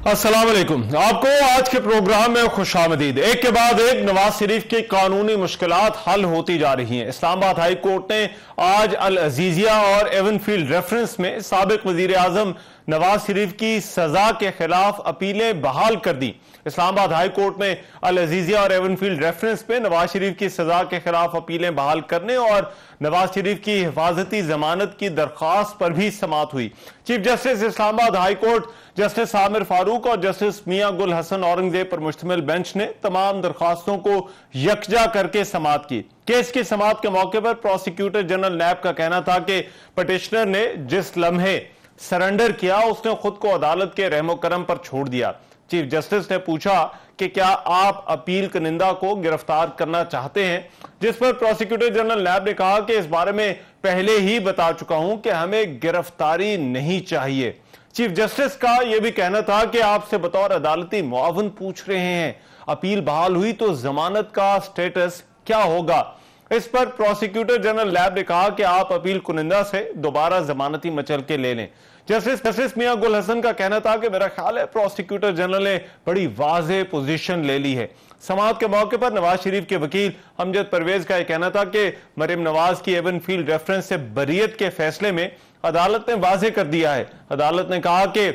अस्सलाम वालेकुम। आपको आज के प्रोग्राम में खुशामदीद। एक के बाद एक नवाज शरीफ की कानूनी मुश्किलात हल होती जा रही हैं। इस्लामाबाद हाई कोर्ट ने आज अल अजीजिया और एवनफील्ड रेफरेंस में साबिक वजीर आजम नवाज शरीफ की सजा के खिलाफ अपीलें बहाल कर दी। इस्लामाबाद हाई कोर्ट में अल अजीजिया और एवनफील्ड रेफरेंस में नवाज शरीफ की सजा के खिलाफ अपीलें बहाल करने और नवाज शरीफ की हिफाजती जमानत की दरख्वास्त पर भी समाअत हुई। Chief justice Islamabad high court justice Aamir Farooq और जस्टिस मियां गुल हसन औरंगजेब पर मुश्तमिल बेंच ने तमाम दरख्वास्तों को यकजा करके समाअत की। केस की समाअत के मौके पर प्रोसिक्यूटर जनरल नैब का कहना था कि पटिशनर ने जिस लम्हे सरेंडर किया उसने खुद को अदालत के रहमो करम पर छोड़ दिया। चीफ जस्टिस ने पूछा कि क्या आप अपील कनिंदा को गिरफ्तार करना चाहते हैं, जिस पर प्रोसिक्यूटर जनरल नैब ने कहा कि इस बारे में पहले ही बता चुका हूं कि हमें गिरफ्तारी नहीं चाहिए। चीफ जस्टिस का यह भी कहना था कि आपसे बतौर अदालती मुआवन पूछ रहे हैं, अपील बहाल हुई तो जमानत का स्टेटस क्या होगा। इस पर प्रोसिक्यूटर जनरल नैब ने कहा कि आप अपील कुनिंदा से दोबारा जमानती मचल के ले लें। जस्टिस मियां गुल हसन का कहना था कि मेरा ख्याल है प्रोसिक्यूटर जनरल ने बड़ी वाज़ेह पोजीशन ले ली है। समाअत के मौके पर नवाज शरीफ के वकील अमजद परवेज का यह कहना था कि मरियम नवाज की एवनफील्ड रेफरेंस से बरीयत के फैसले में अदालत ने वाज़ेह कर दिया है। अदालत ने कहा कि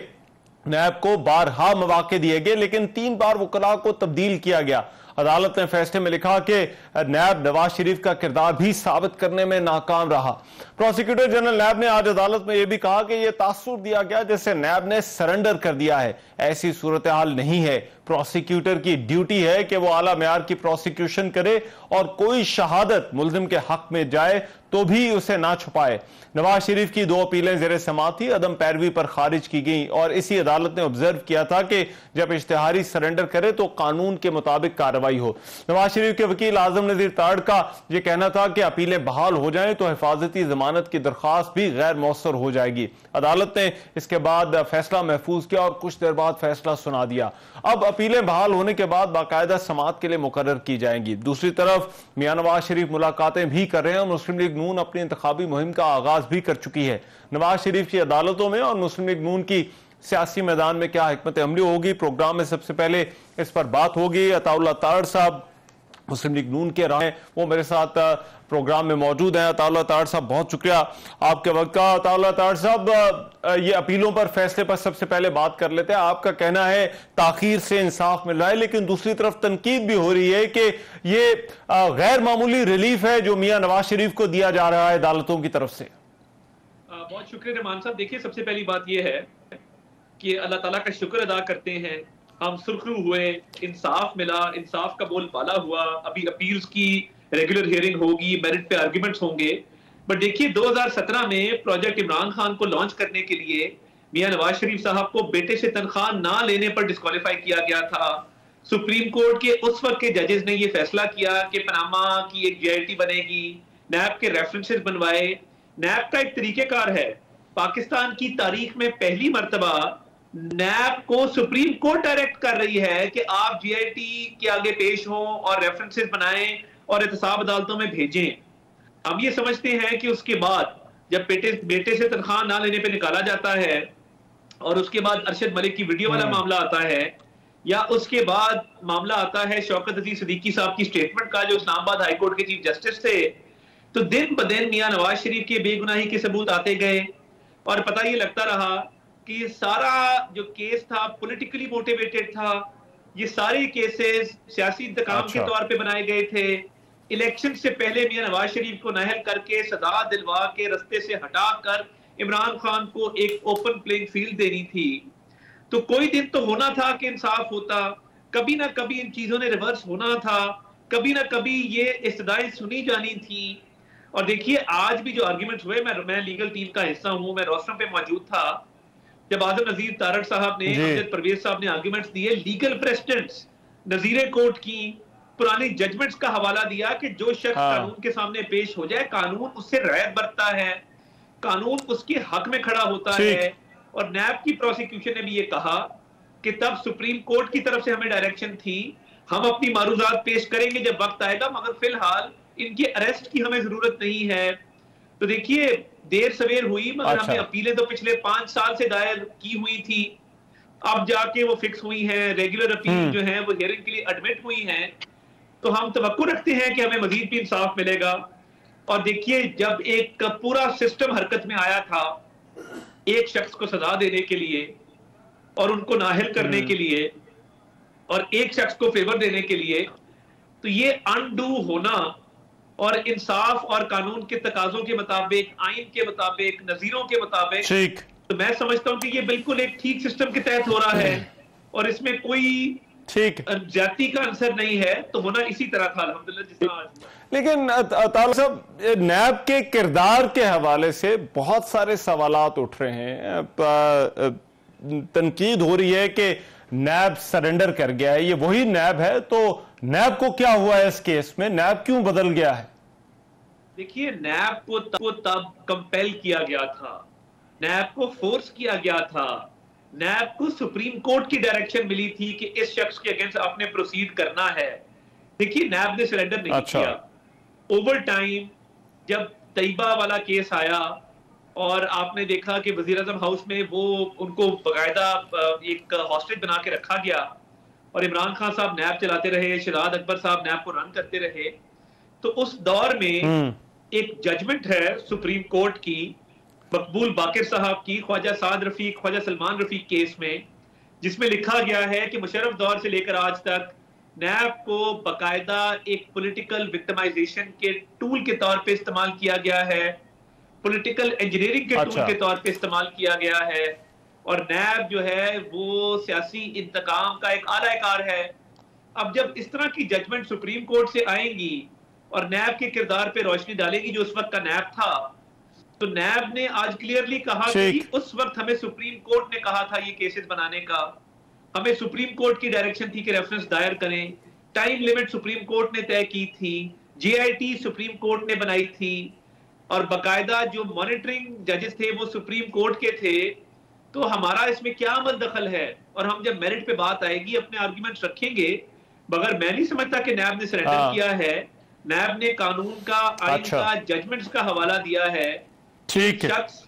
नैब को बारहा मौके दिए गए लेकिन 3 बार वकला को तब्दील किया गया। अदालत ने फैसले में लिखा कि नैब नवाज शरीफ का किरदार भी साबित करने में नाकाम रहा। प्रोसिक्यूटर जनरल नैब ने आज अदालत में यह भी कहा कि यह तासुर दिया गया जैसे नैब ने सरेंडर कर दिया है। ऐसी सूरत हाल नहीं है। प्रोसिक्यूटर की ड्यूटी है कि वो आला मेयार की प्रोसिक्यूशन करे और कोई शहादत मुल्जिम के हक में जाए तो भी उसे ना छुपाए। नवाज शरीफ की 2 अपीलें ज़ेरे समाअत थी अदम पैरवी पर खारिज की गई और इसी अदालत ने ऑब्जर्व किया था कि जब इश्तिहारी सरेंडर करे तो कानून के मुताबिक कार्रवाई हो। नवाज शरीफ के वकील आजम नजीर ताड़ का यह कहना था कि अपीलें बहाल हो जाएं तो हिफाजती जमानत की दरख्वास्त भी गैर मौसर हो जाएगी। अदालत ने इसके बाद फैसला महफूज किया और कुछ देर बाद फैसला सुना दिया। अब अपीलें बहाल होने के बाद बाकायदा समाअत के लिए मुकर्रर की जाएंगी। दूसरी तरफ मियां नवाज शरीफ मुलाकातें भी कर रहे हैं और मुस्लिम लीग नून अपनी इंतखाबी मुहिम का आगाज भी कर चुकी है। नवाज शरीफ की अदालतों में और मुस्लिम लीग नून की सियासी मैदान में क्या हिकमत अमली होगी, प्रोग्राम में सबसे पहले इस पर बात होगी। अताउल्लाह ताड़ साहब मुस्लिम लीग नून के रहे, वो मेरे साथ प्रोग्राम में मौजूद हैं। अताउल्लाह ताड़ साहब बहुत शुक्रिया आपके वक्त का। अताउल्लाह ताड़ साहब, ये अपीलों पर फैसले पर सबसे पहले बात कर लेते हैं। आपका कहना है ताखीर से इंसाफ मिल रहा है लेकिन दूसरी तरफ तनकीद भी हो रही है कि ये गैर मामूली रिलीफ है जो मियां नवाज शरीफ को दिया जा रहा है अदालतों की तरफ से। बहुत शुक्रिया रहमान साहब। देखिए, सबसे पहली बात यह है कि अल्लाह ताला का शुक्र अदा करते हैं, हम सुरखरू हुए, इंसाफ मिला, इंसाफ का बोलबाला हुआ। अभी अपील्स की रेगुलर हियरिंग होगी, मेरिट पे आर्ग्यूमेंट्स होंगे। बट देखिए, 2017 में प्रोजेक्ट इमरान खान को लॉन्च करने के लिए मियां नवाज शरीफ साहब को बेटे से तनख्वाह ना लेने पर डिस्क्वालीफाई किया गया था। सुप्रीम कोर्ट के उस वक्त के जजेस ने यह फैसला किया कि पनामा की एक जेआईटी बनेगी, नैब के रेफरेंसेस बनवाए। नैब का एक तरीकेकार है, पाकिस्तान की तारीख में पहली मर्तबा नैब को सुप्रीम कोर्ट डायरेक्ट कर रही है कि आप जीआईटी के आगे पेश हों और रेफरेंसेस बनाएं और एहतसाब अदालतों में भेजें। हम ये समझते हैं कि उसके बाद जब बेटे से तनख्वाह ना लेने पे निकाला जाता है और उसके बाद अरशद मलिक की वीडियो वाला मामला आता है, या उसके बाद मामला आता है शौकत अजीज सिद्दीकी साहब की स्टेटमेंट का, जो इस्लामाबाद हाई कोर्ट के चीफ जस्टिस थे, तो दिन ब दिन मियां नवाज शरीफ के बेगुनाही के सबूत आते गए और पता ये लगता रहा कि सारा जो केस था पॉलिटिकली मोटिवेटेड था। ये सारे केसेस सियासी इंतकाम के तौर पे बनाए गए थे। इलेक्शन से पहले मियां नवाज शरीफ को नाहल करके सजा दिलवा के रास्ते से हटाकर इमरान खान को एक ओपन प्लेइंग फील्ड देनी थी। तो कोई दिन तो होना था कि इंसाफ होता, कभी ना कभी इन चीजों ने रिवर्स होना था, कभी ना कभी ये इस्तदाएं सुनी जानी थी। और देखिए, आज भी जो आर्ग्यूमेंट्स हुए, मैं लीगल टीम का हिस्सा हूं, मैं रोस्टरम पे मौजूद था जब आजम नजीर तारड़ साहब ने, अमजद परवेज साहब ने आर्ग्यूमेंट्स दिए। लीगल प्रेसिडेंट्स, नजीर कोर्ट की पुरानी जजमेंट्स का हवाला दिया कि जो शख्स कानून के सामने पेश हो जाए, कानून उससे रियायत बरतता है, कानून उसके हक में खड़ा होता है। और नैब की प्रोसिक्यूशन ने भी ये कहा कि तब सुप्रीम कोर्ट की तरफ से हमें डायरेक्शन थी, हम अपनी मारूजात पेश करेंगे जब वक्त आएगा, मगर फिलहाल इनके अरेस्ट की हमें जरूरत नहीं है। तो देखिए, देर सवेर हुई मगर हमने अपीलें तो पिछले 5 साल से दायर की हुई थी। अब जाके वो फिक्स हुई हैं, रेगुलर अपील जो है वो हियरिंग के लिए एडमिट हुई हैं, तो हम तवक्को रखते हैं कि हमें मजीद भी इंसाफ मिलेगा। और देखिए, जब एक पूरा सिस्टम हरकत में आया था एक शख्स को सजा देने के लिए और उनको नाअहल करने के लिए और एक शख्स को फेवर देने के लिए, तो ये अनडू होना और इंसाफ और कानून के तकाजों के मुताबिक, आइन के मुताबिक, नजीरों के मुताबिक, तो मैं समझता हूं कि ये बिल्कुल एक ठीक सिस्टम के तहत हो रहा है और इसमें कोई जाति का आंसर नहीं है, तो होना इसी तरह था अल्हम्दुलिल्लाह जिस तरह आज। लेकिन तालिब साहब, नैब के किरदार के हवाले से बहुत सारे सवालात उठ रहे हैं। तनकीद हो रही है कि नैब सरेंडर कर गया है। ये वही नैब है, तो नैब को क्या हुआ है इस केस में? नैब क्यों बदल गया है? देखिए, नैब को तब कंपेल किया गया था, नैब को फोर्स किया गया था, नैब को सुप्रीम कोर्ट की डायरेक्शन मिली थी कि इस शख्स के अगेंस्ट आपने प्रोसीड करना है। देखिए, नैब ने सरेंडर नहीं किया। ओवर टाइम जब तैयबा वाला केस आया और आपने देखा कि वजीर-ए-आज़म हाउस में वो उनको बाकायदा एक हॉस्टेज बना के रखा गया और इमरान खान साहब नैब चलाते रहे, शहजाद अकबर साहब नैब को रन करते रहे, तो उस दौर में एक जजमेंट है सुप्रीम कोर्ट की, मकबूल बाकिर साहब की, ख्वाजा साद रफीक, ख्वाजा सलमान रफीक केस में, जिसमें लिखा गया है कि मुशर्रफ दौर से लेकर आज तक नैब को बाकायदा एक पॉलिटिकल विक्टिमाइजेशन के टूल के तौर पे इस्तेमाल किया गया है, पॉलिटिकल इंजीनियरिंग के टूल के तौर पे इस्तेमाल किया गया है, और नैब जो है वो सियासी इंतकाम का एक आलाकार है। अब जब इस तरह की जजमेंट सुप्रीम कोर्ट से आएंगी और नैब के किरदार पे रोशनी डालेगी जो उस वक्त का नैब था, तो नैब ने आज क्लियरली कहा कि उस वक्त हमें सुप्रीम कोर्ट ने कहा था ये केसेस बनाने का, हमें सुप्रीम कोर्ट की डायरेक्शन थी कि रेफरेंस दायर करें, टाइम लिमिट सुप्रीम कोर्ट ने तय की थी, जेआईटी सुप्रीम कोर्ट ने बनाई थी, और बकायदा जो मॉनिटरिंग जजेस थे वो सुप्रीम कोर्ट के थे। तो हमारा इसमें क्या अमल दखल है? और हम जब मेरिट पे बात आएगी अपने आर्ग्यूमेंट्स रखेंगे, मगर मैं नहीं समझता कि नैब ने सरेंडर किया है। नैब ने कानून का, आइन का, जजमेंट्स का हवाला दिया है। शख्स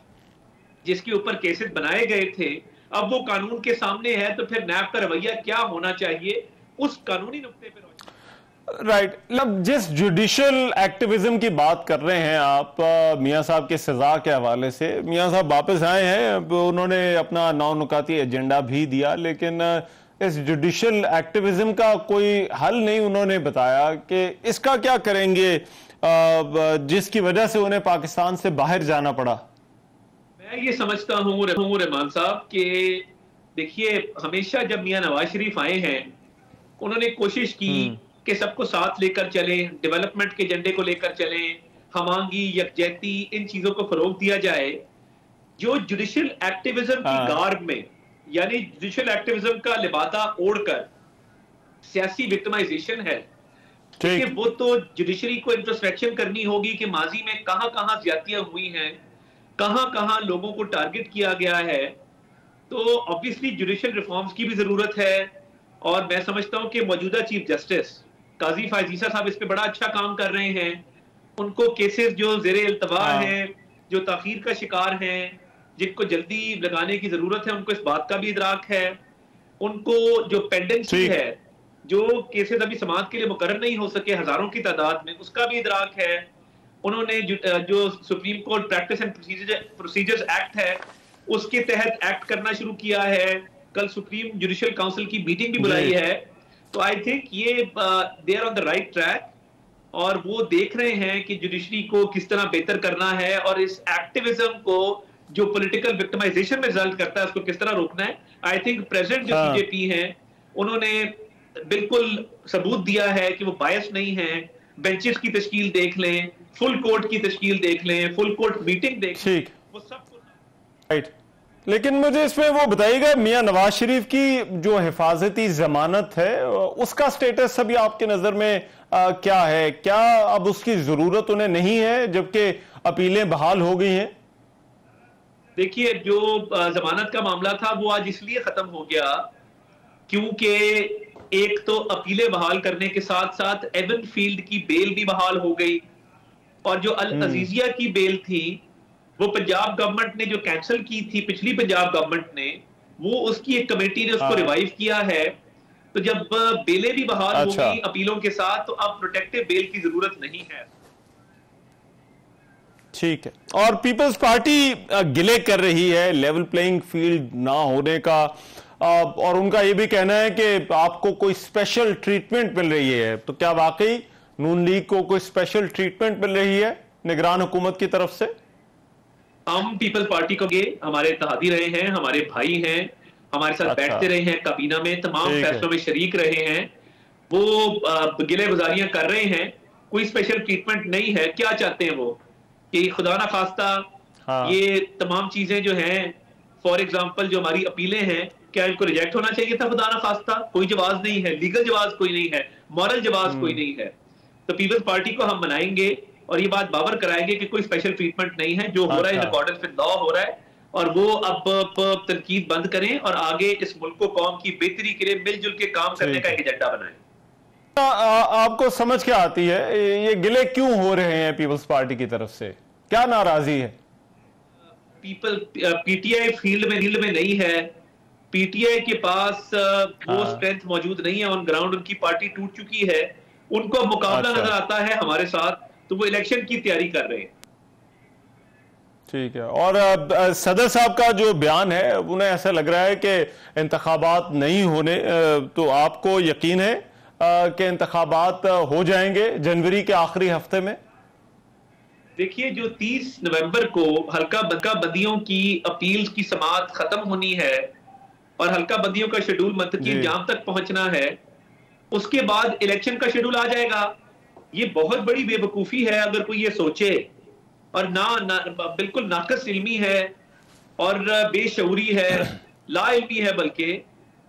जिसके ऊपर केसेस बनाए गए थे, अब वो कानून के सामने है, तो फिर नैब का रवैया क्या होना चाहिए, उस कानूनी नुक्ते पर राइट। जिस जुडिशियल एक्टिविज्म की बात कर रहे हैं आप मियां साहब के सजा के हवाले से, मियां साहब वापस आए हैं, उन्होंने अपना 9 नुकाती एजेंडा भी दिया, लेकिन इस जुडिशियल एक्टिविज्म का कोई हल नहीं उन्होंने बताया कि इसका क्या करेंगे जिसकी वजह से उन्हें पाकिस्तान से बाहर जाना पड़ा। मैं ये समझता हूँ रहमान साहब कि देखिए, हमेशा जब मियां नवाज शरीफ आए हैं उन्होंने कोशिश की कि सबको साथ लेकर चलें, डेवलपमेंट के एजेंडे को लेकर चलें, हमांगी, यकजहती, इन चीजों को फरोग दिया जाए। जो जुडिशियल एक्टिविज्म की गार्ब में, यानी जुडिशियल एक्टिविज्म का लिबासा ओढ़कर सियासी विक्टिमाइजेशन है, कि वो तो जुडिशरी को इंट्रोस्पेक्शन करनी होगी कि माजी में कहां कहां ज्यादतियां हुई हैं, कहां कहां लोगों को टारगेट किया गया है। तो ऑब्वियसली जुडिशियल रिफॉर्म्स की भी जरूरत है, और मैं समझता हूं कि मौजूदा चीफ जस्टिस काजी फायजीसा साहब इस पे बड़ा अच्छा काम कर रहे हैं। उनको केसेस जो ज़ेरे इल्तवा हैं, जो ताखीर का शिकार हैं, जिनको जल्दी लगाने की जरूरत है, उनको इस बात का भी इदराक है। उनको जो पेंडेंसी है, जो केसेस अभी समाअत के लिए मुकर्रर नहीं हो सके हजारों की तादाद में, उसका भी इदराक है। उन्होंने जो supreme court practice and procedures act है उसके तहत एक्ट करना शुरू किया है। कल सुप्रीम जुडिशियल काउंसिल की मीटिंग भी बुलाई है। तो आई थिंक ये they are on the right track, और वो देख रहे हैं कि जुडिशरी को किस तरह बेहतर करना है, और इस एक्टिविज्म को जो पॉलिटिकल विक्टिमाइजेशन में रिजल्ट करता है उसको किस तरह रोकना है। आई थिंक प्रेजेंट जो बीजेपी हैं उन्होंने बिल्कुल सबूत दिया है कि वो बायस नहीं है। बेंचेस की तश्कील देख लें, फुल कोर्ट की तश्कील देख लें, फुल कोर्ट मीटिंग देख लें, वो सब राइट। लेकिन मुझे इसमें वो बताइएगा, मियां नवाज शरीफ की जो हिफाजती जमानत है उसका स्टेटस अभी आपके नजर में क्या है? क्या अब उसकी जरूरत उन्हें नहीं है जबकि अपीलें बहाल हो गई हैं? देखिए, जो जमानत का मामला था वो आज इसलिए खत्म हो गया क्योंकि एक तो अपीलें बहाल करने के साथ साथ एवन फील्ड की बेल भी बहाल हो गई, और जो अल अजीजिया की बेल थी वो पंजाब गवर्नमेंट ने जो कैंसिल की थी, पिछली पंजाब गवर्नमेंट ने, वो उसकी एक कमेटी ने उसको रिवाइव किया है। तो जब बेलें भी बहाल होगी अपीलों के साथ, तो अब प्रोटेक्टिव बेल की जरूरत नहीं है। ठीक है। और पीपल्स पार्टी गिले कर रही है लेवल प्लेइंग फील्ड ना होने का, और उनका ये भी कहना है कि आपको कोई स्पेशल ट्रीटमेंट मिल रही है। तो क्या वाकई नून लीग को कोई स्पेशल ट्रीटमेंट मिल रही है निगरान हुकूमत की तरफ से? हम पीपल्स पार्टी को हमारे इत्तेहादी रहे हैं, हमारे भाई हैं, हमारे साथ बैठते रहे हैं, काबीना में तमाम फैसलों में शरीक रहे हैं। वो गिले गुजारियां कर रहे हैं, कोई स्पेशल ट्रीटमेंट नहीं है। क्या चाहते हैं वो कि खुदा ना खास्ता ये तमाम चीजें जो हैं, फॉर एग्जांपल जो हमारी अपीलें हैं, क्या इनको रिजेक्ट होना चाहिए था? खुदा ना खास्ता कोई जवाब नहीं है, लीगल जवाब कोई नहीं है, मॉरल जवाब कोई नहीं है। तो पीपल्स पार्टी को हम मनाएंगे और ये बात बावर कराएंगे कि कोई स्पेशल ट्रीटमेंट नहीं है, जो हो रहा है इन अकॉर्डेंस विद लॉ हो रहा है। और वो अब तनकीद बंद करें और आगे इस मुल्क को कौम की बेहतरी के लिए मिलजुल के काम करने का एक एजेंडा बनाएं। आपको समझ क्या आती है ये गिले क्यों हो रहे हैं पीपल्स पार्टी की तरफ से? क्या नाराजगी है? पीटीआई फील्ड में नहीं है। पीटीआई के पास वो स्ट्रेंथ मौजूद नहीं है ऑन ग्राउंड। उनकी पार्टी टूट चुकी है, उनको मुकाबला नजर आता है हमारे साथ, तो वो इलेक्शन की तैयारी कर रहे हैं। ठीक है। और सदर साहब का जो बयान है, उन्हें ऐसा लग रहा है कि इंतखाबात नहीं होने, तो आपको यकीन है कि इंतखाबात हो जाएंगे जनवरी के आखिरी हफ्ते में? देखिए, जो 30 नवंबर को हल्का बंदियों की अपील की समाअत खत्म होनी है और हल्का बंदियों का शेड्यूल मंतकी जाम तक पहुंचना है, उसके बाद इलेक्शन का शेड्यूल आ जाएगा। ये बहुत बड़ी बेवकूफी है अगर कोई ये सोचे, और बिल्कुल नाकस इल्मी है और बेशऊरी है, ला इल्मी है बल्कि,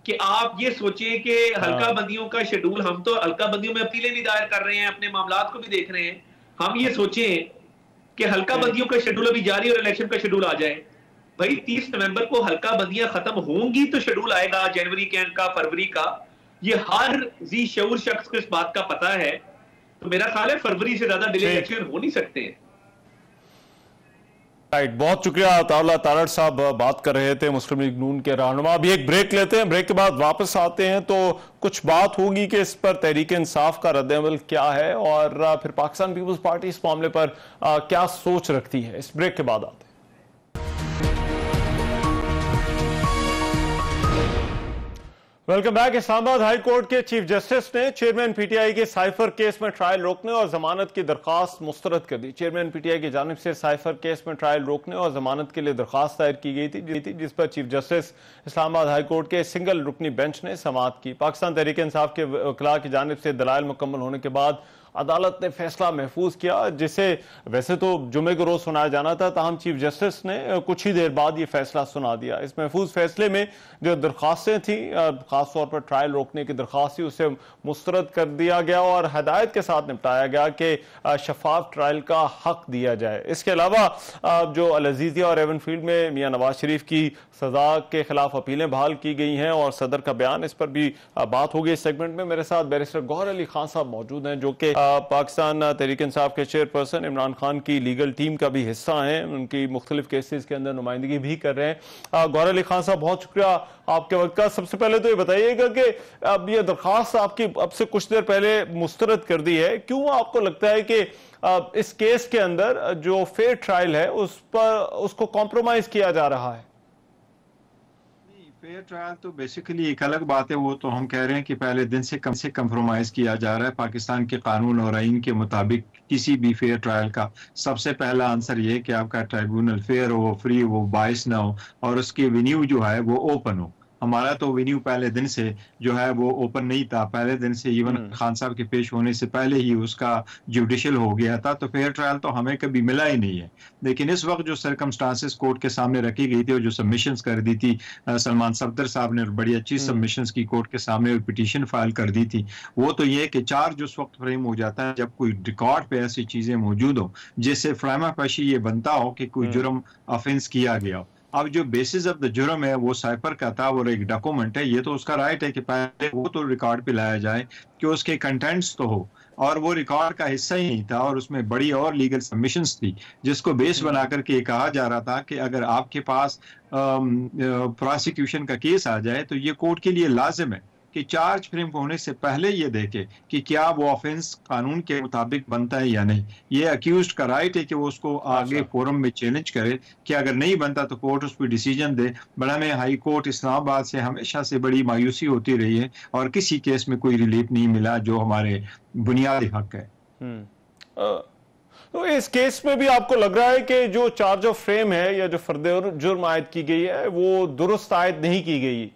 कि आप ये सोचे कि हल्का बंदियों का शेड्यूल, हम तो हल्का बंदियों में अपीलें भी दायर कर रहे हैं, अपने मामलात को भी देख रहे हैं, हम ये सोचें कि हल्का बंदियों का शेड्यूल अभी जारी और इलेक्शन का शेड्यूल आ जाए। भाई 30 नवंबर को हल्का बंदियां खत्म होंगी तो शेड्यूल आएगा जनवरी के एंड का, फरवरी का। ये हर जी शऊर शख्स को इस बात का पता है। तो मेरा ख्याल है फरवरी से ज्यादा डिले इलेक्शन हो नहीं सकते हैं। राइट, बहुत शुक्रिया। अताउल्लाह तारड़ साहब बात कर रहे थे मुस्लिम लीग नून के रहनुमा। अभी एक ब्रेक लेते हैं, ब्रेक के बाद वापस आते हैं तो कुछ बात होगी कि इस पर तहरीक इंसाफ का रद्द-ए-अमल क्या है और फिर पाकिस्तान पीपल्स पार्टी इस मामले पर क्या सोच रखती है। इस ब्रेक के बाद आते हैं। Welcome back. Islamabad high court के चीफ जस्टिस ने चेयरमैन पीटीआई के साइफर केस में ट्रायल रोकने और जमानत की दरखास्त मुस्तरद कर दी। चेयरमैन पीटीआई की जानिब से साइफर केस में ट्रायल रोकने और जमानत के लिए दरखास्त दायर की गई थी, जिस पर chief justice Islamabad high court के सिंगल रुकनी बेंच ने समाअत की। पाकिस्तान तहरीक इंसाफ के वकील की जानिब से दलाइल मुकम्मल होने के बाद अदालत ने फैसला महफूज किया, जिसे वैसे तो जुमे को रोज सुनाया जाना था, ताहम चीफ जस्टिस ने कुछ ही देर बाद ये फैसला सुना दिया। इस महफूज फैसले में जो दरखास्तें थी, खासतौर पर ट्रायल रोकने की दरखास्त थी, उसे मुस्तरद कर दिया गया और हदायत के साथ निपटाया गया कि शफाफ ट्रायल का हक दिया जाए। इसके अलावा जो अल-अजीजिया और एवनफील्ड में मियां नवाज शरीफ की सजा के खिलाफ अपीलें बहाल की गई हैं और सदर का बयान, इस पर भी बात होगी। इस सेगमेंट में मेरे साथ बैरिस्टर गौहर अली खान साहब मौजूद हैं, जो कि पाकिस्तान तहरीक इंसाफ के चेयरपर्सन इमरान खान की लीगल टीम का भी हिस्सा हैं, उनकी मुख्तलिफ केसेस के अंदर नुमाइंदगी भी कर रहे हैं। गौहर अली खान साहब, बहुत शुक्रिया आपके वक्त का। सबसे पहले तो ये बताइएगा कि अब ये दरखास्त आपकी अब से कुछ देर पहले मुस्तरद कर दी है, क्यों आपको लगता है कि इस केस के अंदर जो फेयर ट्रायल है उसको कॉम्प्रोमाइज किया जा रहा है? फेयर ट्रायल तो बेसिकली एक अलग बात है। वो तो हम कह रहे हैं कि पहले दिन से कंप्रोमाइज किया जा रहा है। पाकिस्तान के कानून और आईन के मुताबिक किसी भी फेयर ट्रायल का सबसे पहला आंसर ये है कि आपका ट्राइब्यूनल फेयर हो, फ्री हो, बायस ना हो और उसकी वेन्यू जो है वो ओपन हो। हमारा तो वेन्यू पहले दिन से जो है वो ओपन नहीं था। पहले दिन से इवन खान साहब के पेश होने से पहले ही उसका जुडिशियल हो गया था, तो फेयर ट्रायल तो हमें कभी मिला ही नहीं है। लेकिन इस वक्त जो सर्कमस्टांसेस कोर्ट के सामने रखी गई थी और जो सबमिशंस कर दी थी सलमान सफदर साहब ने, बड़ी अच्छी सबमिशंस की कोर्ट के सामने, पिटीशन फाइल कर दी थी, वो तो ये कि चार्ज उस वक्त फ्रेम हो जाता है जब कोई रिकॉर्ड पे ऐसी चीजें मौजूद हो जिससे फ्रामा पेशी ये बनता हो कि कोई जुर्म ऑफेंस किया गया हो। अब जो बेसिस ऑफ द जुर्म है वो साइफर का था और एक डॉक्यूमेंट है, ये तो उसका राइट है कि पहले वो तो रिकॉर्ड पे लाया जाए कि उसके कंटेंट्स तो हो। और वो रिकॉर्ड का हिस्सा ही नहीं था, और उसमें बड़ी और लीगल सबमिशंस थी जिसको बेस बना करके कहा जा रहा था कि अगर आपके पास प्रोसिक्यूशन का केस आ जाए तो ये कोर्ट के लिए लाजिम है कि चार्ज फ्रेम होने से पहले ये देखे कि क्या वो ऑफेंस कानून के मुताबिक बनता है या नहीं। ये अक्यूज्ड का राइट है कि वो उसको आगे फोरम में चैलेंज करे कि अगर नहीं बनता तो कोर्ट उस पर डिसीजन दे। बड़ा में हाई कोर्ट इस्लामाबाद से हमेशा से बड़ी मायूसी होती रही है और किसी केस में कोई रिलीफ नहीं मिला जो हमारे बुनियादी हक है। तो इस केस में भी आपको लग रहा है कि जो चार्ज ऑफ फ्रेम है या जो फर्द जुर्म आयद की गई है वो दुरुस्त आयद नहीं की गई?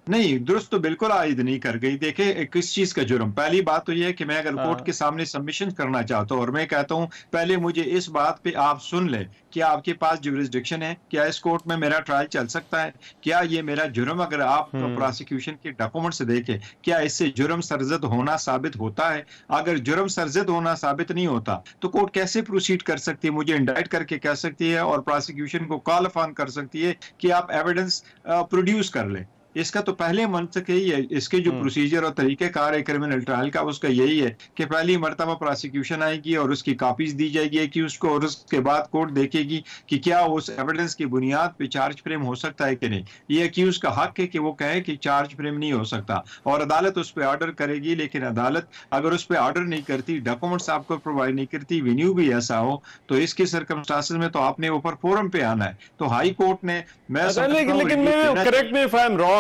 नहीं, दुरुस्त तो बिल्कुल आयद नहीं कर गई। देखे किस चीज का जुर्म, पहली बात तो यह है कि मैं अगर कोर्ट के सामने सबमिशन करना चाहता हूं और मैं कहता हूं पहले मुझे इस बात पे आप सुन ले कि आपके पास जुरिस्डिक्शन है, क्या इस कोर्ट में मेरा ट्रायल चल सकता है, क्या ये मेरा जुर्म अगर आप प्रोसिक्यूशन के डॉक्यूमेंट से देखें क्या इससे जुर्म सरजद होना साबित होता है। अगर जुर्म सरजद होना साबित नहीं होता तो कोर्ट कैसे प्रोसीड कर सकती है, मुझे इंडाइट करके कह सकती है और प्रोसिक्यूशन को कॉल ऑन कर सकती है कि आप एविडेंस प्रोड्यूस कर लें। इसका तो पहले मंतक यही है, इसके जो प्रोसीजर और तरीकेकार है क्रिमिनल ट्रायल का उसका यही है कि पहली मर्तबा प्रोसिक्यूशन आएगी और उसकी कॉपीज दी जाएगी कि उसको, और उसके बाद कोर्ट देखेगी कि क्या उस एविडेंस की बुनियाद पे चार्ज फ्रेम हो सकता है कि नहीं। ये अक्यूज का हक है कि वो कहे कि चार्ज फ्रेम नहीं हो सकता और अदालत उस पर ऑर्डर करेगी। लेकिन अदालत अगर उस पर ऑर्डर नहीं करती, डॉक्यूमेंट्स आपको प्रोवाइड नहीं करती, वेन्यू भी ऐसा हो, तो इसके सर्कमस्टांसेस में तो आपने ऊपर फोरम पे आना है। तो हाई कोर्ट ने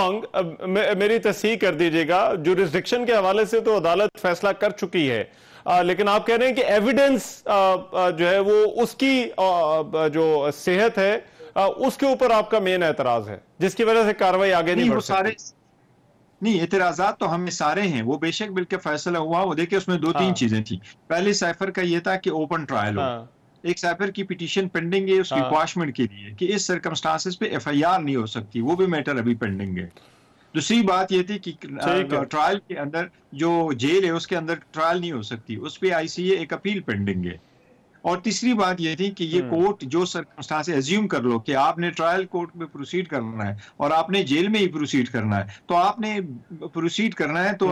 मेरी तस्दीक कर दीजिएगा, जुरिस्डिक्शन के हवाले से तो अदालत फैसला कर चुकी है, लेकिन आप कह रहे हैं कि एविडेंस जो है वो उसकी जो सेहत है उसके ऊपर आपका मेन एतराज है जिसकी वजह से कार्रवाई आगे नहीं बढ़ सकती। नहीं, एतराजात तो हमें सारे हैं, वो बेशक बिल के फैसला हुआ, वो देखिए उसमें दो तीन चीजें थी। पहले साइफर का ये था कि ओपन ट्रायल हो, एक साइफर की पिटीशन पेंडिंग है उसकी क्वाशमेंट के लिए कि इस सर्कमस्टांसेस पे एफआईआर नहीं हो सकती, वो भी मैटर अभी पेंडिंग है। दूसरी बात ये थी कि ट्रायल के अंदर जो जेल है उसके अंदर ट्रायल नहीं हो सकती, उस पे आईसीए एक अपील पेंडिंग है। और तीसरी बात ये थी कि ये कोर्ट जो सर्कमस्टांसेस एज्यूम कर लो कि आपने ट्रायल कोर्ट में प्रोसीड करना है और आपने जेल में ही प्रोसीड करना है, तो आपने प्रोसीड करना है तो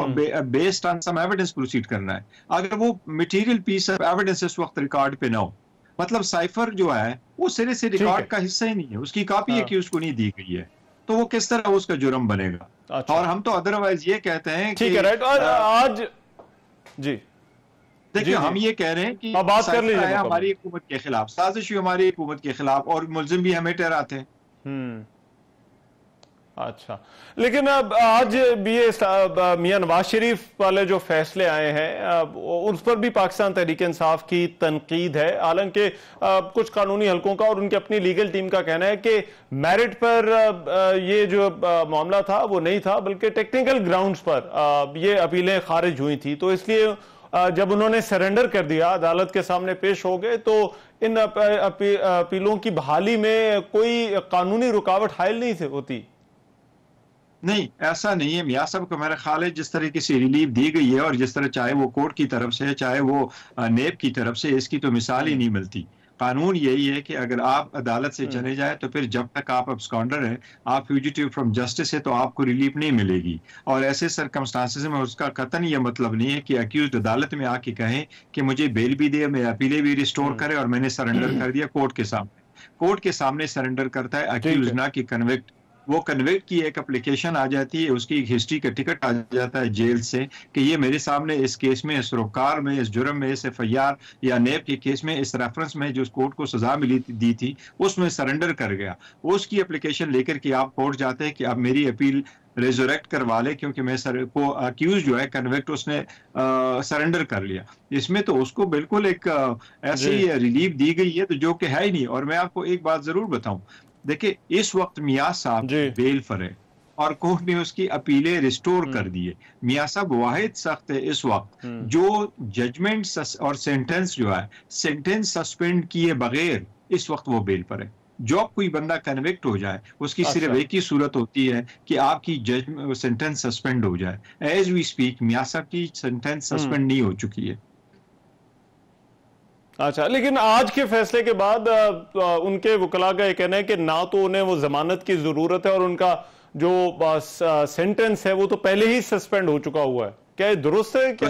based on some evidence proceed करना है। अगर वो मटेरियल पीस ऑफ एविडेंस इस वक्त रिकॉर्ड पे ना हो, मतलब साइफर जो है वो सिरे से रिकॉर्ड का हिस्सा ही नहीं है, उसकी कॉपी है कि उसको नहीं दी गई है, तो वो किस तरह उसका जुर्म बनेगा। अच्छा। और हम तो अदरवाइज ये कहते हैं ठीक है, राइट। आज जी देखिए हम ये कह रहे हैं कि बात कर लीजिए हमारी हुकूमत के खिलाफ, साजिश हमारी हुकूमत के खिलाफ, और मुलजिम भी हमें ठहराते हैं। अच्छा, लेकिन अब आज भी मियां नवाज शरीफ वाले जो फैसले आए हैं उस पर भी पाकिस्तान तहरीक इंसाफ की तनकीद है। हालांकि कुछ कानूनी हलकों का और उनकी अपनी लीगल टीम का कहना है कि मेरिट पर ये जो मामला था वो नहीं था, बल्कि टेक्निकल ग्राउंड्स पर ये अपीलें खारिज हुई थी, तो इसलिए जब उन्होंने सरेंडर कर दिया, अदालत के सामने पेश हो गए, तो इन अपीलों की बहाली में कोई कानूनी रुकावट हायल नहीं होती। नहीं, ऐसा नहीं है मियां साहब को मेरा ख्याल है जिस तरीके से रिलीफ दी गई है और जिस तरह चाहे वो कोर्ट की तरफ से चाहे वो नेब की तरफ से, इसकी तो मिसाल ही नहीं मिलती। कानून यही है कि अगर आप अदालत से चले जाए तो फिर जब तक आप अब्सकॉन्डर हैं, आप फ्यूजिटिव फ्रॉम जस्टिस है, तो आपको रिलीफ नहीं मिलेगी। और ऐसे सर्कमस्टांसेस में उसका कतन ये मतलब नहीं है कि अक्यूज्ड अदालत में आके कहें कि मुझे बेल भी दे, मैं अपीलें भी रिस्टोर करे और मैंने सरेंडर कर दिया कोर्ट के सामने। कोर्ट के सामने सरेंडर करता है अक्यूज्ड, ना कि कन्विक्ट। वो कन्विक्ट की एक एप्लीकेशन आ जाती है, उसकी एक हिस्ट्री का टिकट आ जाता है जेल से कि ये मेरे सामने इस केस में, इस रोकार में, इस जुर्म में, इस एफआईआर या नेब के केस में, इस रेफरेंस में जो कोर्ट को सजा मिली दी थी उसमें सरेंडर कर गया। उसकी एप्लीकेशन लेकर के आप कोर्ट जाते हैं कि अब मेरी अपील रेजोरेक्ट करवा ले क्योंकि मैं को अक्यूज जो है कन्विक्ट उसने सरेंडर कर लिया। इसमें तो उसको बिल्कुल एक ऐसी रिलीफ दी गई है तो जो कि है ही नहीं। और मैं आपको एक बात जरूर बताऊं, देखिए इस वक्त मियां साहब बेल पर है और कोर्ट ने उसकी अपीलें रिस्टोर कर दी है। मियां साहब वाहिद सख्त है इस वक्त जो जजमेंट और सेंटेंस जो है, सेंटेंस सस्पेंड किए बगैर इस वक्त वो बेल पर है। जब कोई बंदा कन्विक्ट हो जाए उसकी सिर्फ एक ही सूरत होती है कि आपकी जजमेंट सेंटेंस सस्पेंड हो जाए। एज वी स्पीक मियां साहब की सेंटेंस सस्पेंड नहीं हो चुकी है। अच्छा, लेकिन आज के फैसले के बाद उनके वकला का यह कहना है कि ना तो उन्हें वो जमानत की जरूरत है और उनका जो सेंटेंस है वो तो पहले ही सस्पेंड हो चुका हुआ है। क्या ये दुरुस्त है? क्या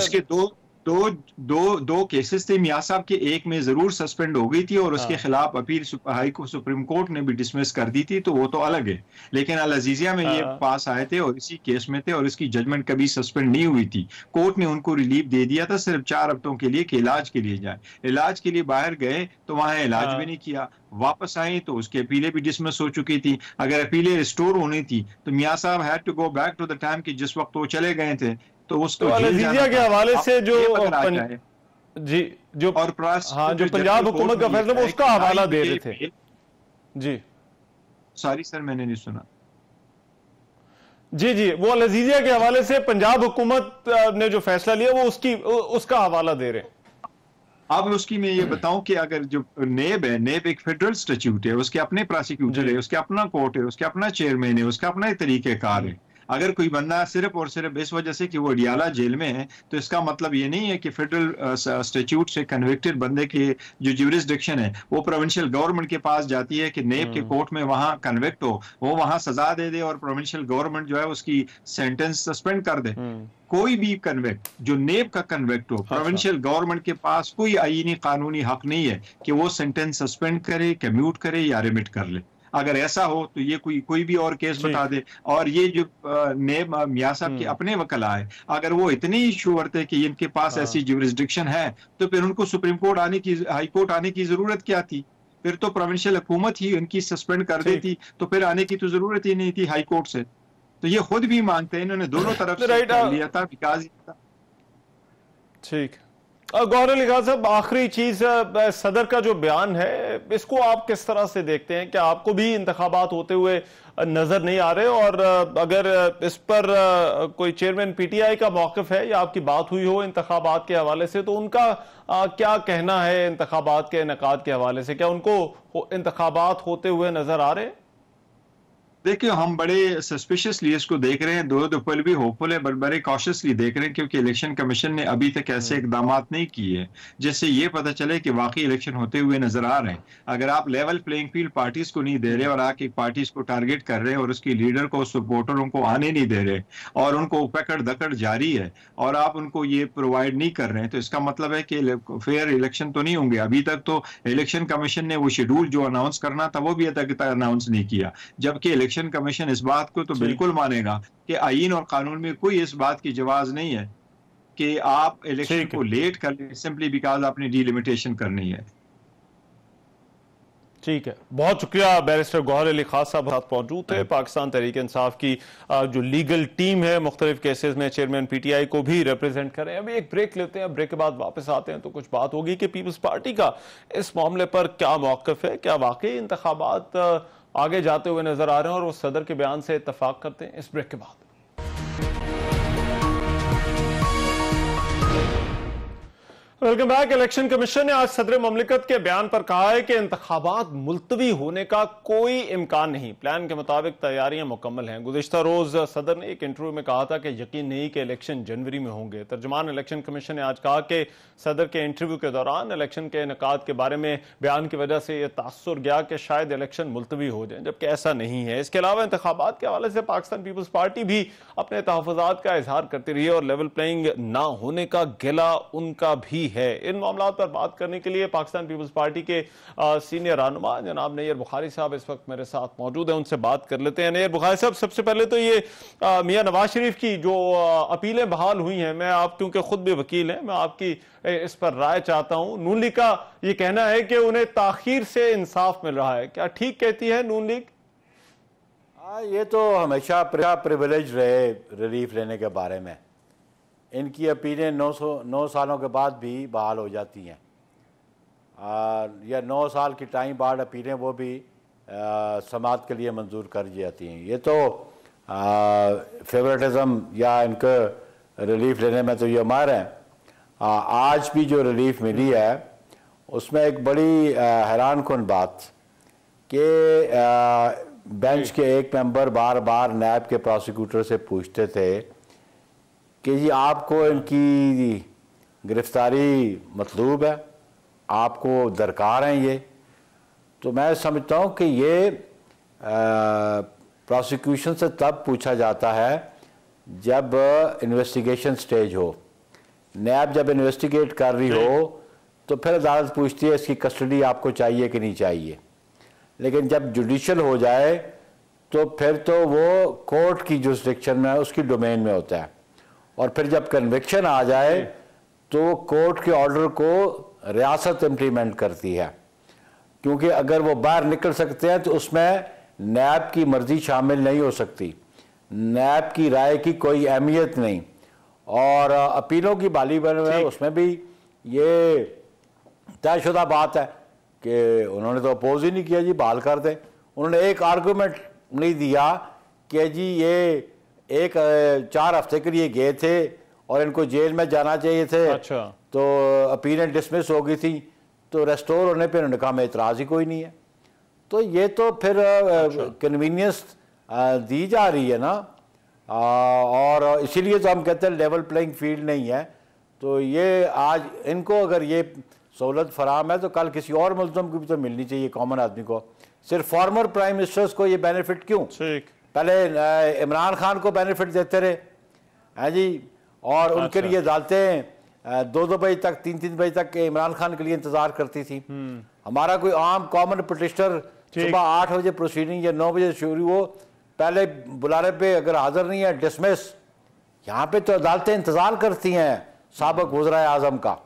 दो केसेस थे मियां साहब के, एक में जरूर सस्पेंड हो गई थी और उसके खिलाफ अपील सुप्रीम कोर्ट ने भी डिसमिस कर दी थी, तो वो तो अलग है। लेकिन अल अजीजिया में ये पास आए थे और इसी केस में थे और इसकी जजमेंट कभी सस्पेंड नहीं हुई थी। कोर्ट ने उनको रिलीफ दे दिया था सिर्फ 4 हफ्तों के लिए कि इलाज के लिए जाए। इलाज के लिए बाहर गए तो वहां इलाज भी नहीं किया, वापस आई तो उसकी अपीलें भी डिसमिस हो चुकी थी। अगर अपीलें रिस्टोर होनी थी तो मियां साहब had to go back to the time कि जिस वक्त वो चले गए थे, तो उसको तो अल-अज़ीज़िया के हवाले से जो जी जो और हाँ जो पंजाब हुकूमत का फैसला वो उसका हवाला दे रहे थे जी। सॉरी सर मैंने नहीं सुना। जी वो अल-अज़ीज़िया के हवाले से पंजाब हुकूमत ने जो फैसला लिया वो उसका हवाला दे रहे हैं। अब उसकी मैं ये बताऊं कि अगर जो नेब है, नेब एक फेडरल इंस्टीट्यूट है, उसके अपने प्रोसिक्यूटर है, उसके अपना कोर्ट है, उसके अपना चेयरमैन है, उसका अपना तरीकेकार है। अगर कोई बंदा सिर्फ और सिर्फ इस वजह से कि वो अडियाला जेल में है तो इसका मतलब ये नहीं है कि फेडरल स्टैट्यूट से कन्विक्टेड बंदे की जो ज्यूरिसडिक्शन है वो प्रोविंशियल गवर्नमेंट के पास जाती है कि नेब के कोर्ट में वहां कन्विक्ट हो, वो वहां सजा दे दे और प्रोविंशियल गवर्नमेंट जो है उसकी सेंटेंस सस्पेंड कर दे। कोई भी कन्विक्ट जो नेब का कन्विक्ट हो, प्रोविंशियल गवर्नमेंट के पास कोई आईनी कानूनी हक नहीं है कि वो सेंटेंस सस्पेंड करे, कम्यूट करे या रिमिट कर ले। अगर ऐसा हो तो ये कोई भी और केस बता दे। और ये जो नेब मियां साहब के अपने वकला है, अगर वो इतने ही श्योर थे कि इनके पास ऐसी ज्यूरिसडिक्शन है तो फिर उनको सुप्रीम कोर्ट आने की, हाई कोर्ट आने की जरूरत क्या थी? फिर तो प्रोविंशियल हुकूमत ही उनकी सस्पेंड कर देती, तो फिर आने की तो जरूरत ही नहीं थी हाई कोर्ट से। तो ये खुद भी मांगते हैं, इन्होंने दोनों तरफ से लिया था, विकास। ठीक। गौहर अली खान साहब, आखिरी चीज, सदर का जो बयान है इसको आप किस तरह से देखते हैं? क्या आपको भी इंतखाबात होते हुए नजर नहीं आ रहे? और अगर इस पर कोई चेयरमैन पीटीआई का मौक़िफ़ है या आपकी बात हुई हो इंतखाबात के हवाले से, तो उनका क्या कहना है इंतखाबात के इनेकाद के हवाले से? क्या उनको इंतखाबात होते हुए नजर आ रहे हैं? देखिए, हम बड़े सस्पिशियसली इसको देख रहे हैं, दो पल भी होपफुल है, बट बड़े कॉशियसली देख रहे हैं क्योंकि इलेक्शन कमीशन ने अभी तक ऐसे इकदाम नहीं किए जिससे ये पता चले कि वाकई इलेक्शन होते हुए नजर आ रहे हैं। अगर आप लेवल प्लेइंग फील्ड पार्टीज को नहीं दे रहे और आके पार्टीज को टारगेट कर रहे हैं और उसकी लीडर को, सपोर्टरों को आने नहीं दे रहे और उनको पकड़ दकड़ जारी है और आप उनको ये प्रोवाइड नहीं कर रहे हैं, तो इसका मतलब है कि फेयर इलेक्शन तो नहीं होंगे। अभी तक तो इलेक्शन कमीशन ने वो शेड्यूल जो अनाउंस करना था वो भी अभी तक अनाउंस नहीं किया, जबकि इलेक्शन कमीशन इस बात को तो बिल्कुल मानेगा कि आईन और कानून में कोई इस बात की जवाज नहीं है कि आप इलेक्शन को लेट कर लें सिंपली बिकॉज आपने डिलिमिटेशन करनी है। ठीक है, बहुत शुक्रिया। बैरिस्टर गौहर अली खान साहब साथ मौजूद थे। पाकिस्तान तहरीक इंसाफ की जो लीगल टीम है मुख्तलिफ केसेस में चेयरमैन पीटीआई को भी रिप्रेजेंट करें। अभी एक ब्रेक लेते हैं, ब्रेक के बाद वापस आते हैं तो कुछ बात होगी कि पीपल्स पार्टी का इस मामले पर क्या मौक़िफ़ है, क्या वाकई इंतखाबात आगे जाते हुए नजर आ रहे हैं और वो सदर के बयान से इत्तफाक करते हैं। इस ब्रेक के बाद वेलकम बैक। इलेक्शन कमीशन ने आज सदर ममलिकत के बयान पर कहा है कि इंतखाबात मुलतवी होने का कोई इम्कान नहीं, प्लान के मुताबिक तैयारियां मुकम्मल हैं। गुज़िश्ता रोज सदर ने एक इंटरव्यू में कहा था कि यकीन नहीं कि इलेक्शन जनवरी में होंगे। तर्जुमान इलेक्शन कमीशन ने आज कहा कि सदर के इंटरव्यू के दौरान इलेक्शन के इनेकाद के बारे में बयान की वजह से यह तासुर गया कि शायद इलेक्शन मुलतवी हो जाए, जबकि ऐसा नहीं है। इसके अलावा इंतखाबात के हवाले से पाकिस्तान पीपल्स पार्टी भी अपने तहफ़्फ़ुज़ात का इजहार करती रही है और लेवल प्लेइंग ना होने का गिला उनका भी है। इन मामलों पर बात करने के लिए पाकिस्तान पीपल्स पार्टी के सीनियर रहनुमा जनाब नैयर बुखारी साहब इस वक्त मेरे साथ मौजूद हैं, उनसे बात कर लेते हैं। नैयर बुखारी साहब, सबसे पहले तो ये मियां नवाज शरीफ की जो अपीलें बहाल हुई हैं, मैं आप क्योंकि खुद भी वकील हैं, मैं आपकी इस पर राय चाहता हूं। नून लीग का ये कहना है कि उन्हें ताखीर से इंसाफ मिल रहा है, क्या ठीक कहती है नून लीग? ये तो हमेशा प्रिविलेज रहे रिलीफ लेने के बारे में। इनकी अपीलें 9 सालों के बाद भी बहाल हो जाती हैं, या 9 साल की टाइम बाद अपीलें वो भी समाअत के लिए मंजूर कर दी जाती हैं। ये तो फेवरेटिज्म या इनका रिलीफ लेने में तो ये मार है। आज भी जो रिलीफ मिली है उसमें एक बड़ी हैरान कुन बात कि बेंच के एक मेंबर बार बार नैब के प्रोसिक्यूटर से पूछते थे कि जी आपको इनकी गिरफ्तारी मतलूब है, आपको दरकार है ये। तो मैं समझता हूँ कि ये प्रोसिक्यूशन से तब पूछा जाता है जब इन्वेस्टिगेशन स्टेज हो, नैब जब इन्वेस्टिगेट कर रही हो तो फिर अदालत पूछती है इसकी कस्टडी आपको चाहिए कि नहीं चाहिए। लेकिन जब जुडिशल हो जाए तो फिर तो वो कोर्ट की जुरिस्डिक्शन में, उसकी डोमेन में होता है। और फिर जब कन्विक्शन आ जाए तो कोर्ट के ऑर्डर को रियासत इम्प्लीमेंट करती है, क्योंकि अगर वो बाहर निकल सकते हैं तो उसमें नैब की मर्जी शामिल नहीं हो सकती, नैब की राय की कोई अहमियत नहीं। और अपीलों की बाली बने है, उसमें भी ये तयशुदा बात है कि उन्होंने तो अपोज ही नहीं किया जी बहाल कर दे। उन्होंने एक आर्गूमेंट नहीं दिया कि जी ये 4 हफ्ते के लिए गए थे और इनको जेल में जाना चाहिए थे। अच्छा। तो अपीलें डिसमिस हो गई थी, तो रेस्टोर होने पर उन्होंने कहा में एतराज़ ही कोई नहीं है। तो ये तो फिर कन्वीनियंस दी जा रही है ना, और इसीलिए तो हम कहते हैं लेवल प्लेइंग फील्ड नहीं है। तो ये आज इनको अगर ये सहूलत फराम है तो कल किसी और मुल्ज़म को भी तो मिलनी चाहिए, कॉमन आदमी को। सिर्फ फॉर्मर प्राइम मिनिस्टर्स को ये बेनिफिट क्यों? पहले इमरान खान को बेनिफिट देते रहे हैं जी, और उनके लिए अदालतें 2-2 बजे तक 3-3 बजे तक इमरान खान के लिए इंतजार करती थी। हमारा कोई आम कॉमन पिटिशनर सुबह 8 बजे प्रोसीडिंग या 9 बजे शुरू हो, पहले बुलाने पे अगर हाजिर नहीं है डिसमिस। यहाँ पे तो अदालतें इंतजार करती हैं साबिक वज़ीर आज़म का।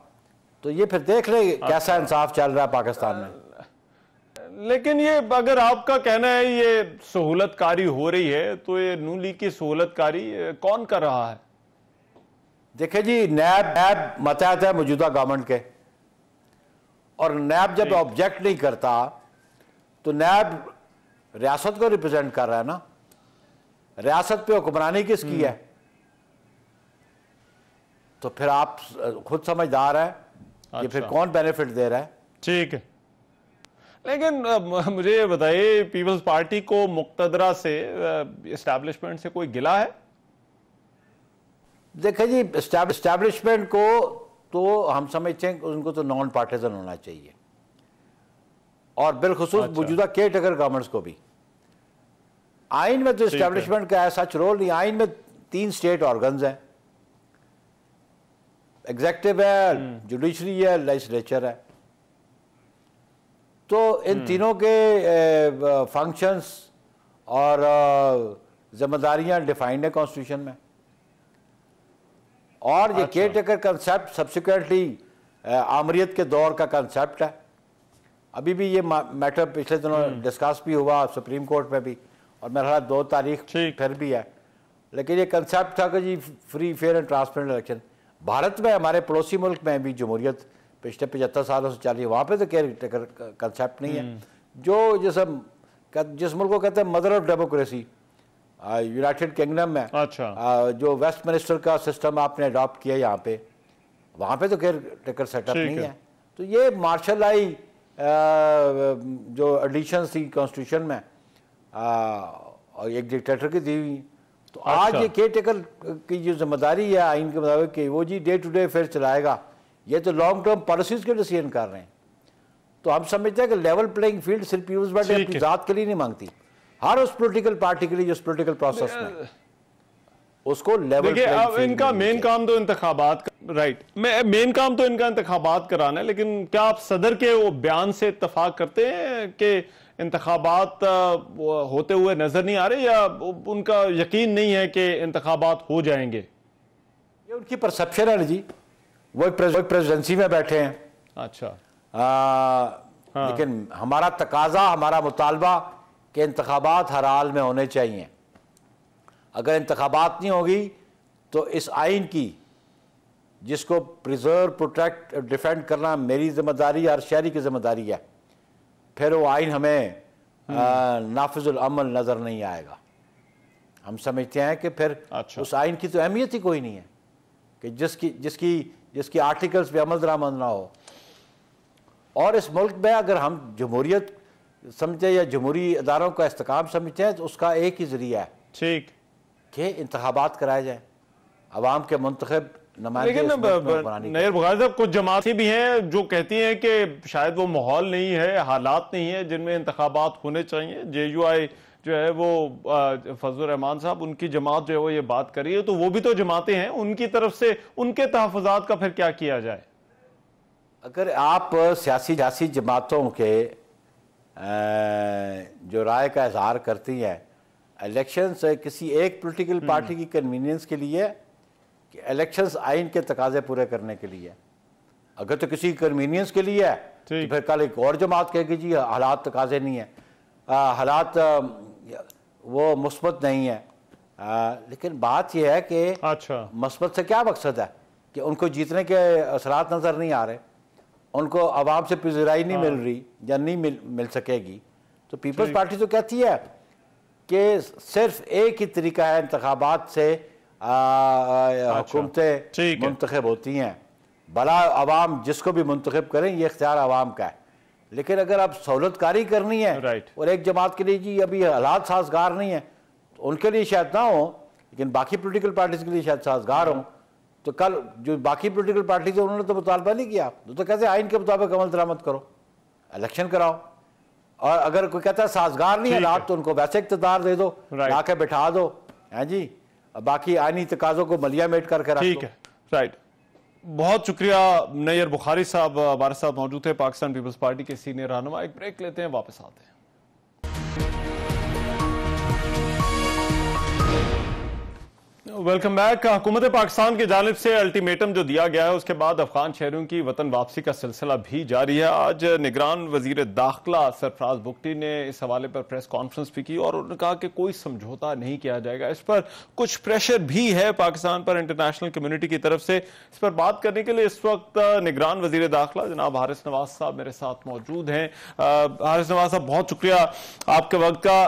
तो ये फिर देख ले कैसा इंसाफ चल रहा है पाकिस्तान में। लेकिन ये अगर आपका कहना है ये सहूलतकारी हो रही है, तो ये नून लीग की सहूलतकारी कौन कर रहा है? देखिए जी, नैब मतहत है मौजूदा गवर्नमेंट के, और नैब जब ऑब्जेक्ट नहीं करता तो नैब रियासत को रिप्रेजेंट कर रहा है ना। रियासत पे हुक्मरानी किसकी है? तो फिर आप खुद समझदार है कि फिर कौन बेनिफिट दे रहा है। ठीक है, लेकिन मुझे ये बताइए, पीपल्स पार्टी को मुक्तदरा से, एस्टैब्लिशमेंट से कोई गिला है? देखिए जी, एस्टैब्लिशमेंट को तो हम समझते हैं उनको तो नॉन पार्टिजन होना चाहिए, और बिलखुसूस मौजूदा केयर टेकर गवर्नमेंट्स को भी। आइन में तो एस्टैब्लिशमेंट का ऐसा रोल नहीं। आइन में 3 स्टेट ऑर्गन्स हैं, एग्जेक्टिव है, जुडिशरी है, लेजिस्लेचर है। तो इन तीनों के फंक्शंस और जिम्मेदारियां डिफाइंड है कॉन्स्टिट्यूशन में। और ये केयर टेकर कंसेप्ट सब्सिक्वेंटली आमरीत के दौर का कंसेप्ट है। अभी भी ये मैटर पिछले दिनों डिस्कस भी हुआ सुप्रीम कोर्ट में भी, और मेरा ख्याल 2 तारीख फिर भी है। लेकिन ये कंसेप्ट था कि जी free fair and transparent election. भारत में, हमारे पड़ोसी मुल्क में भी जमहूरियत पिछले 75 सालों से चल रही है, वहाँ पे तो केयर टेकर कंसेप्ट नहीं है। जो जिस मुल्क को कहते हैं mother of democracy, United kingdom में, जो वेस्टमिनिस्टर का सिस्टम आपने अडॉप्ट किया यहाँ पे, वहाँ पे तो केयर टेकर सेटअप नहीं है। तो ये मार्शल आई जो एडिशंस थी कॉन्स्टिट्यूशन में, और एक डिक्टेटर की दी हुई। तो आज ये केयर टेकर की जो जिम्मेदारी है आइन के मुताबिक कि वो जी डे टू डे अफेयर चलाएगा, ये तो लॉन्ग टर्म पॉलिसीज के डिसीजन कर रहे हैं। तो हम समझते हैं कि लेवल प्लेइंग फील्ड सिर्फ पीपल्स पार्टी अपनी जात के लिए नहीं मांगती, हर उस पॉलिटिकल पार्टी के लिए जिस पॉलिटिकल प्रोसेस में उसको लेवल। देखिए, इनका मेन काम तो इंतखाबात, राइट, मेन काम तो इनका इंतखाबात कराना है। लेकिन क्या आप सदर के वो बयान से इत्तेफाक करते हैं कि इंतखाबात होते हुए नजर नहीं आ रहे, या उनका यकीन नहीं है कि इंतखाबात हो जाएंगे? ये उनकी परसेप्शन है जी, वो प्रेसिडेंसी में बैठे हैं। अच्छा। लेकिन हमारा तकाजा, हमारा मुतालबा कि इंतखाबात हर हाल में होने चाहिए। अगर इंतखाबात नहीं होगी तो इस आइन की, जिसको प्रिजर्व, प्रोटेक्ट, डिफेंड करना मेरी जिम्मेदारी, हर शहरी की जिम्मेदारी है, फिर वो आइन हमें नाफिजुल अमल नजर नहीं आएगा। हम समझते हैं कि फिर उस आइन की तो अहमियत ही कोई नहीं है कि जिसकी आर्टिकल्स पे अमल दरामद ना हो। और इस मुल्क में अगर हम जमहूरियत समझते या जमहूरी अदारों का इस्तेकाम समझते हैं तो उसका एक ही जरिया है, ठीक, कि इंतखाबात कराए जाए, अवाम के मुंतखब नुमाइंदे। लेकिन नैयर बुखारी साहब, कुछ जमातें भी हैं जो कहती हैं कि शायद वो माहौल नहीं है, हालात नहीं है जिनमें इंतखाबात होने चाहिए। JUI जो है वो फजलुर रहमान साहब, उनकी जमात जो है वो ये बात कर रही है, तो वो भी तो जमातें हैं, उनकी तरफ से उनके तहफ़्फ़ुज़ात का फिर क्या किया जाए? अगर आप सियासी जमातों के जो राय का इजहार करती हैं इलेक्शंस किसी एक पॉलिटिकल पार्टी की कन्वीनियंस के लिए कि इलेक्शंस आइन के तकाजे पूरे करने के लिए, अगर तो किसी कन्वीनियंस के लिए है तो फिर कल एक और जमात कहेगी जी हालात तकाजे नहीं है, हालात वो मुस्बत नहीं है। लेकिन बात यह है कि अच्छा, मुस्बत से क्या मकसद है कि उनको जीतने के असरात नज़र नहीं आ रहे, उनको आवाम से पज़ीराई नहीं मिल रही या नहीं मिल सकेगी। तो पीपल्स पार्टी तो कहती है कि सिर्फ एक ही तरीका है इंतखाबात से हुकूमतें मुंतखब होती हैं, भला आवाम जिसको भी मुंतखब करें ये इख्तियार आवाम का है। लेकिन अगर आप सहूलतकारी करनी है और एक जमात के लिए जी अभी हालात साजगार नहीं है तो उनके लिए शायद ना हो, लेकिन बाकी पोलिटिकल पार्टीज के लिए शायद साजगार हो, तो कल जो बाकी पोलिटिकल पार्टीज है उन्होंने तो मुतालबा नहीं किया, तो कहते आइन के मुताबिक अमल दरामद करो, इलेक्शन कराओ। और अगर कोई कहता है साजगार नहीं हालात तो उनको वैसे इक़्तिदार दे दो, ला के बैठा दो, है जी, बाकी आइनी तकाज़ों को मलिया मेट करके रख दो। ठीक है, राइट। बहुत शुक्रिया नैयर बुखारी साहब हमारे साथ मौजूद थे, पाकिस्तान पीपल्स पार्टी के सीनियर रहनुमा। एक ब्रेक लेते हैं, वापस आते हैं। Welcome back. हुकूमत पाकिस्तान की जानिब से अल्टीमेटम जो दिया गया है उसके बाद अफगान शहरियों की वतन वापसी का सिलसिला भी जारी है। आज निगरान वजीर दाखिला सरफराज बुगटी ने इस हवाले पर प्रेस कॉन्फ्रेंस भी की और उन्होंने कहा कि कोई समझौता नहीं किया जाएगा। इस पर कुछ प्रेशर भी है पाकिस्तान पर इंटरनेशनल कम्युनिटी की तरफ से। इस पर बात करने के लिए इस वक्त निगरान वजीर दाखिला जनाब हारिस नवाज साहब मेरे साथ मौजूद हैं। हारिस नवाज साहब, बहुत शुक्रिया आपके वक्त का।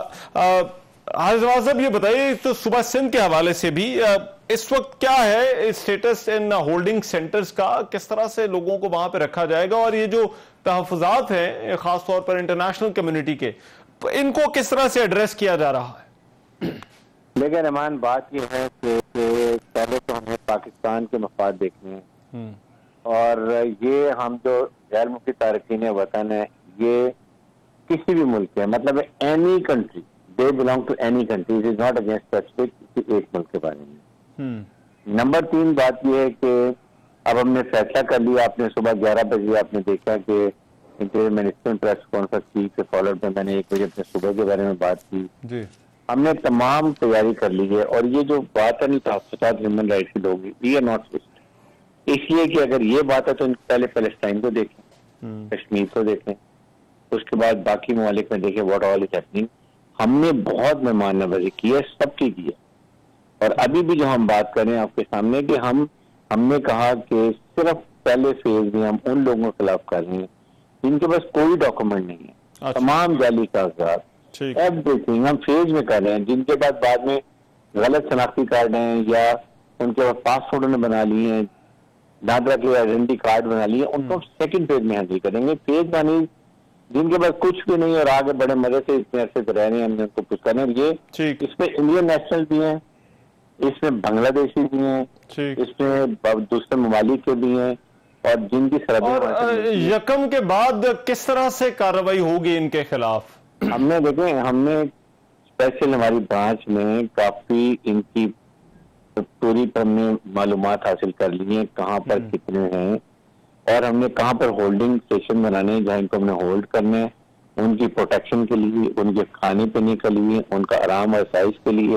हारिस नवाज साहब, ये बताइए तो सुबह सिंध के हवाले से भी इस वक्त क्या है स्टेटस इन होल्डिंग सेंटर्स का, किस तरह से लोगों को वहां पे रखा जाएगा और ये जो तहफ़्फ़ुज़ात हैं खासतौर पर इंटरनेशनल कम्युनिटी के, इनको किस तरह से एड्रेस किया जा रहा है? लेकिन रहमान, बात यह है कि पहले तो हमें पाकिस्तान के मफाद देखने हैं और ये हम जो गैर मुल्की तारकीन वतन है ये किसी भी मुल्क के, मतलब any country, they belong to any country, is not against specific किसी एक मुल्क के बारे में। नंबर 3 बात यह है कि अब हमने फैसला कर लिया। आपने सुबह 11 बजे आपने देखा कि इंटीरियर मिनिस्टर ने प्रेस कॉन्फ्रेंस की, के फॉलोअप में मैंने 1 बजे अपने सुबह के बारे में बात की जी। हमने तमाम तैयारी कर ली है और ये जो बात है नहीं तहफ़्फ़ुज़ात ह्यूमन राइट्स की लोग, वी आर नॉट फिस्ट, इसलिए कि अगर ये बात है तो पहले पैलेस्टाइन को देखें, कश्मीर को देखें, उसके बाद बाकी ममालिक में देखें व्हाट ऑल इज हैपनिंग। हमने बहुत मेहमान नवाजी की है, सबकी की है। और अभी भी जो हम बात करें आपके सामने कि हमने कहा कि सिर्फ पहले फेज में हम उन लोगों के खिलाफ कर रहे हैं जिनके पास कोई डॉक्यूमेंट नहीं है। अच्छा। तमाम जाली कागजात, एवरीथिंग हम फेज में कर रहे हैं। जिनके पास बाद में गलत शनाख्ती कार्ड हैं या उनके पास पासपोर्ट उन्होंने बना लिए हैं, नादरा के आइडेंटिटी कार्ड बना लिए, उनको सेकंड फेज में हैंडल करेंगे। फेज मानी जिनके पास कुछ भी नहीं और आगे बड़े मजे से इतने ऐसे तो रह रहे हैं, हमने उनको कुछ करना है। ये इसमें इंडियन नेशनल भी हैं, इसमें बांग्लादेशी भी हैं, इसमें दूसरे ममालिक के भी हैं और जिनकी सरहदें यकम के बाद किस तरह से कार्रवाई होगी इनके खिलाफ? हमने स्पेशल हमारी ब्रांच में काफी इनकी पूरी हमने मालूमात हासिल कर ली है, कहाँ पर कितने हैं और हमने कहाँ पर होल्डिंग स्टेशन बनाने हैं जहाँ इनको हमने होल्ड करना है, उनकी प्रोटेक्शन के लिए, उनके खाने पीने के लिए, उनका आराम और साइज के लिए,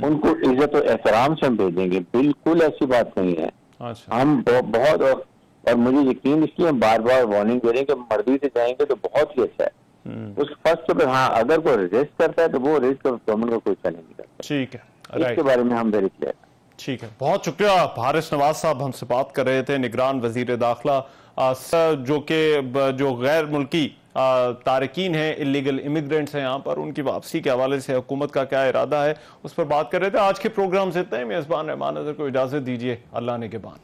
उनको इज्जत और एहतराम से हम भेजेंगे। बिल्कुल ऐसी बात नहीं है। अच्छा। हम बहुत और मुझे यकीन, इसलिए हम बार बार वार्निंग दे रहे हैं कि मर्जी से जाएंगे तो बहुत ही अच्छा है। उस फर्स्ट पर हाँ, अगर कोई रेजिस्ट करता है तो वो रेजिस्ट गवर्नमेंट को कोई चैलेंज नहीं करता। ठीक है, इसके बारे में हम वेरी क्लियर। ठीक है, बहुत शुक्रिया। हारिस नवाज साहब हमसे बात कर रहे थे, निगरान वजीर दाखिला, जो गैर मुल्की तारकीन हैं, इलीगल इमिग्रेंट्स हैं यहाँ पर, उनकी वापसी के हवाले से हुकूमत का क्या इरादा है उस पर बात कर रहे थे। आज के प्रोग्राम से इतना ही। मेजबान रहमान नज़र को इजाज़त दीजिए। अल्लाह ने के बाद।